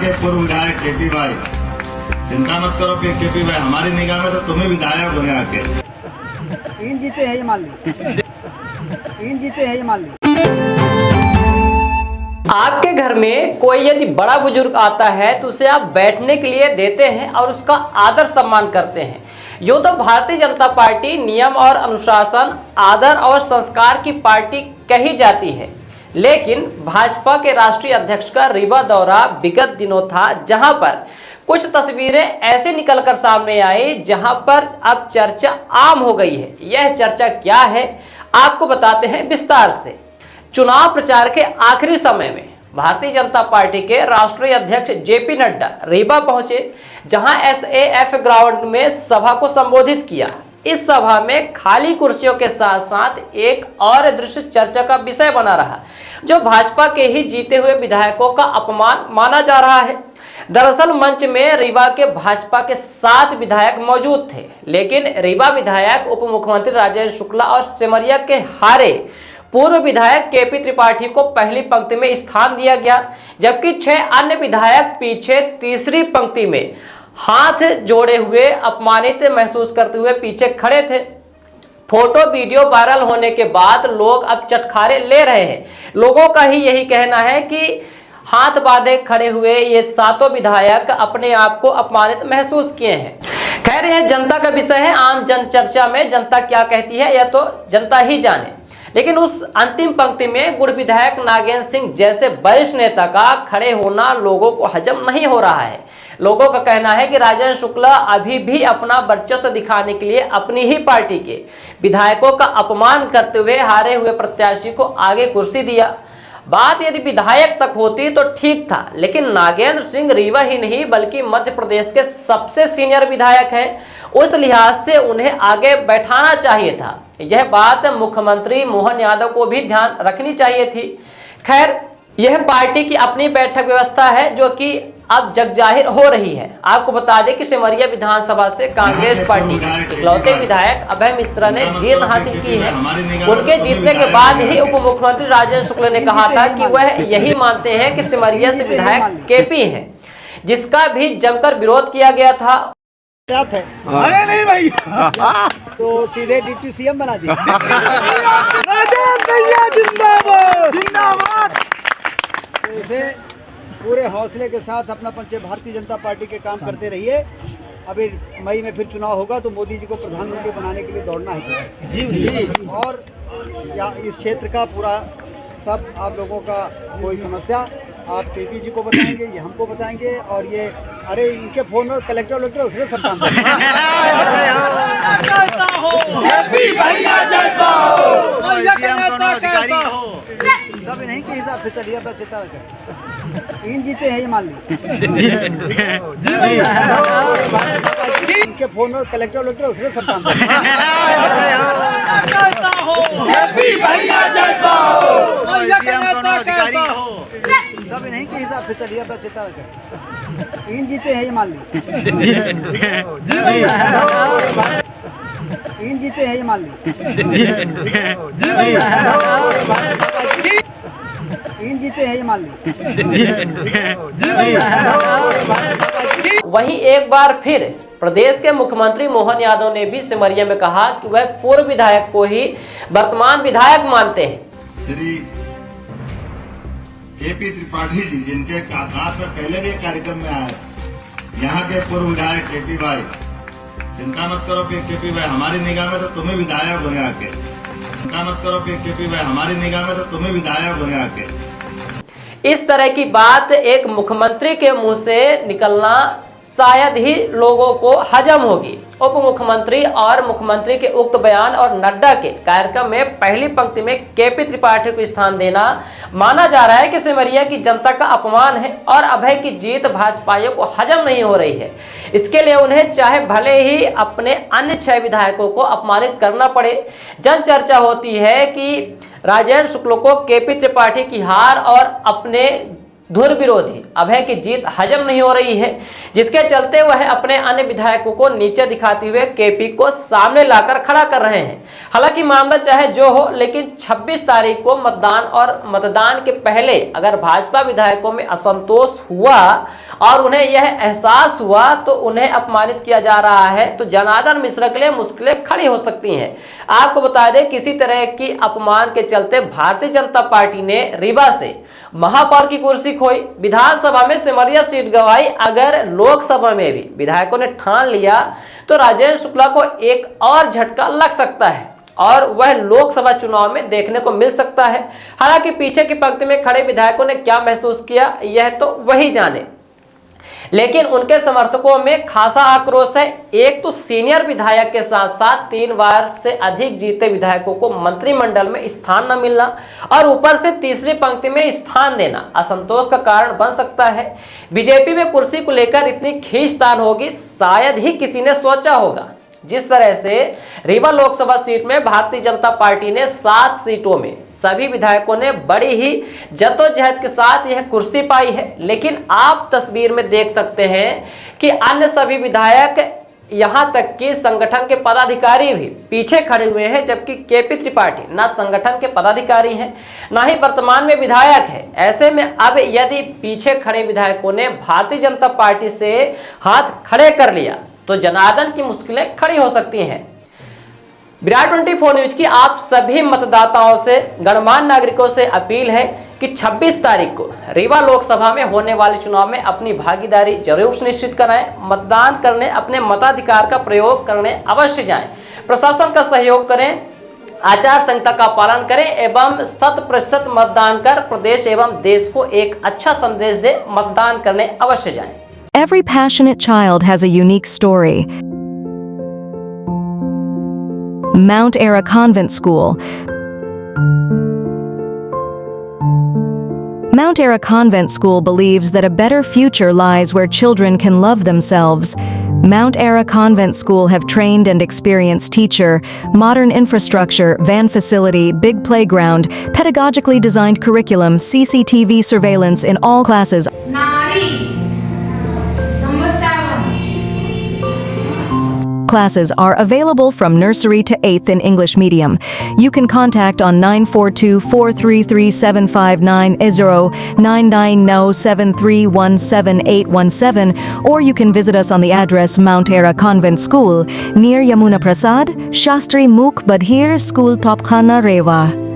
के पूर्व विधायक केपी भाई, चिंता मत करो कि केपी भाई हमारी निगाह में तो तुम्हें विधायक बने आके। 3 जीते हैं ये मान ली, 3 जीते हैं ये मान ली। आपके घर में कोई यदि बड़ा बुजुर्ग आता है तो उसे आप बैठने के लिए देते हैं और उसका आदर सम्मान करते हैं। यूं तो भारतीय जनता पार्टी नियम और अनुशासन, आदर और संस्कार की पार्टी कही जाती है, लेकिन भाजपा के राष्ट्रीय अध्यक्ष का रीवा दौरा विगत दिनों था, जहां पर कुछ तस्वीरें ऐसे निकलकर सामने आई जहां पर अब चर्चा आम हो गई है। यह चर्चा क्या है, आपको बताते हैं विस्तार से। चुनाव प्रचार के आखिरी समय में भारतीय जनता पार्टी के राष्ट्रीय अध्यक्ष जेपी नड्डा रीवा पहुंचे, जहां एसएएफ ग्राउंड में सभा को संबोधित किया। इस सभा में खाली कुर्सियों के साथ साथ एक और दृश्य चर्चा का विषय बना रहा, जो भाजपा के ही जीते हुए विधायकों का अपमान माना जा रहा है। दरअसल मंच में रीवा के भाजपा के 7 विधायक मौजूद थे, लेकिन रीवा विधायक उप मुख्यमंत्री राजेंद्र शुक्ला और सिमरिया के हारे पूर्व विधायक केपी त्रिपाठी को पहली पंक्ति में स्थान दिया गया, जबकि 6 अन्य विधायक पीछे तीसरी पंक्ति में हाथ जोड़े हुए अपमानित महसूस करते हुए पीछे खड़े थे। फोटो वीडियो वायरल होने के बाद लोग अब चटखारे ले रहे हैं। लोगों का ही यही कहना है कि हाथ बांधे खड़े हुए ये 7 विधायक अपने आप को अपमानित महसूस किए हैं। खैर, यह जनता का विषय है। आम जन चर्चा में जनता क्या कहती है यह तो जनता ही जाने, लेकिन उस अंतिम पंक्ति में गुड़ विधायक नागेंद्र सिंह जैसे वरिष्ठ नेता का खड़े होना लोगों को हजम नहीं हो रहा है। लोगों का कहना है कि राजेंद्र शुक्ला अभी भी अपना वर्चस्व दिखाने के लिए अपनी ही पार्टी के विधायकों का अपमान करते हुए हारे हुए प्रत्याशी को आगे कुर्सी दिया। बात यदि विधायक तक होती तो ठीक था, लेकिन नागेंद्र सिंह रीवा ही नहीं बल्कि मध्य प्रदेश के सबसे सीनियर विधायक हैं। उस लिहाज से उन्हें आगे बैठाना चाहिए था। यह बात मुख्यमंत्री मोहन यादव को भी ध्यान रखनी चाहिए थी। खैर, यह पार्टी की अपनी बैठक व्यवस्था है जो कि अब जगजाहिर हो रही है। आपको बता दें कि सिमरिया विधानसभा से कांग्रेस पार्टी के इकलौते विधायक अभय मिश्रा ने जीत हासिल की है। उनके जीतने के बाद ही उप मुख्यमंत्री राजेंद्र शुक्ला ने कहा था कि वह यही मानते हैं कि सिमरिया से विधायक केपी हैं, जिसका भी जमकर विरोध किया गया था। अरे नहीं भाई, तो सीधे डिप्टी सीएम बना दिया। जिंदाबाद। तो इसे पूरे हौसले के साथ अपना भारतीय जनता पार्टी के काम करते रहिए। अभी मई में फिर चुनाव होगा तो मोदी जी को प्रधानमंत्री बनाने के लिए दौड़ना है जी। और या इस क्षेत्र का पूरा सब आप लोगों का कोई समस्या आप केपी जी को बताएंगे, ये हमको बताएंगे। और ये अरे इनके फोन में कलेक्टर उसने सब काम सब नहीं के हिसाब से चलिए। अपना चिंता रखें, 3 जीते हैं ये मान ली। इनके फोन में कलेक्टर उसने सब काम सब नहीं के हिसाब से चलिए। अपना चिंता रखें, 3 जीते हैं ये मान ली। 3 जीते हैं ये मान ली। 3 जीते हैं ये मान ली। वहीं एक बार फिर प्रदेश के मुख्यमंत्री मोहन यादव ने भी सिमरिया में कहा कि वह पूर्व विधायक को ही वर्तमान विधायक मानते हैं। श्री केपी त्रिपाठी जी, जिनके साथ में पहले भी एक कार्यक्रम में आए, यहाँ के पूर्व विधायक केपी भाई, चिंता मत करो कि केपी भाई हमारी निगाह में तो तुम्हें विधायक बने आके। चिंता मत करो कि केपी भाई हमारी निगाह में तो तुम्हें विधायक बने आके। इस तरह की बात एक मुख्यमंत्री के मुंह से निकलना शायद ही लोगों को हजम होगी। उप मुख्यमंत्री और मुख्यमंत्री के उक्त बयान और नड्डा के कार्यक्रम में पहली पंक्ति में केपी त्रिपाठी को स्थान देना माना जा रहा है कि सिमरिया की जनता का अपमान है और अभय की जीत भाजपाइयों को हजम नहीं हो रही है। इसके लिए उन्हें चाहे भले ही अपने अन्य 6 विधायकों को अपमानित करना पड़े। जन चर्चा होती है कि राजेंद्र शुक्ला को केपी त्रिपाठी की हार और अपने धुर विरोधी अभय की जीत हजम नहीं हो रही है, जिसके चलते वह अपने अन्य विधायकों को नीचे दिखाते हुए केपी को सामने लाकर खड़ा कर रहे हैं। हालांकि मामला चाहे जो हो, लेकिन 26 तारीख को मतदान और मतदान के पहले अगर भाजपा विधायकों में असंतोष हुआ और उन्हें यह एहसास हुआ तो उन्हें अपमानित किया जा रहा है, तो जनार्दन मिश्रा के लिए मुश्किलें खड़ी हो सकती हैं। आपको बता दें, किसी तरह की अपमान के चलते भारतीय जनता पार्टी ने रीवा से महापौर की कुर्सी खोई, विधानसभा में सिमरिया सीट गंवाई। अगर लोकसभा में भी विधायकों ने ठान लिया तो राजेंद्र शुक्ला को एक और झटका लग सकता है और वह लोकसभा चुनाव में देखने को मिल सकता है। हालांकि पीछे की पंक्ति में खड़े विधायकों ने क्या महसूस किया यह तो वही जाने, लेकिन उनके समर्थकों में खासा आक्रोश है। एक तो सीनियर विधायक के साथ साथ 3 बार से अधिक जीते विधायकों को मंत्रिमंडल में स्थान न मिलना और ऊपर से तीसरी पंक्ति में स्थान देना असंतोष का कारण बन सकता है। बीजेपी में कुर्सी को लेकर इतनी खींचतान होगी, शायद ही किसी ने सोचा होगा। जिस तरह से रीवा लोकसभा सीट में भारतीय जनता पार्टी ने 7 सीटों में सभी विधायकों ने बड़ी ही जद्दोजहद के साथ यह कुर्सी पाई है, लेकिन आप तस्वीर में देख सकते हैं कि अन्य सभी विधायक यहां तक कि संगठन के पदाधिकारी भी पीछे खड़े हुए हैं, जबकि केपी त्रिपाठी ना संगठन के पदाधिकारी हैं ना ही वर्तमान में विधायक है। ऐसे में अब यदि पीछे खड़े विधायकों ने भारतीय जनता पार्टी से हाथ खड़े कर लिया तो जनार्दन की मुश्किलें खड़ी हो सकती हैं। विराट 24 न्यूज की आप सभी मतदाताओं से, गणमान्य नागरिकों से अपील है कि 26 तारीख को रीवा लोकसभा में होने वाले चुनाव में अपनी भागीदारी जरूर सुनिश्चित कराएं। मतदान करने, अपने मताधिकार का प्रयोग करने अवश्य जाएं। प्रशासन का सहयोग करें, आचार संहिता का पालन करें एवं 100% मतदान कर प्रदेश एवं देश को एक अच्छा संदेश दे। मतदान करने अवश्य जाएं। Every passionate child has a unique story. Mount Ara Convent School. Mount Ara Convent School believes that a better future lies where children can love themselves. Mount Ara Convent School have trained and experienced teacher, modern infrastructure, van facility, big playground, pedagogically designed curriculum, CCTV surveillance in all classes. Classes are available from nursery to 8th in English medium. You can contact on 942-433-759 999-7317817 or you can visit us on the address Mount Ara Convent School near Yamuna Prasad, Shastri Mukh Badhir School Topkhana Rewa.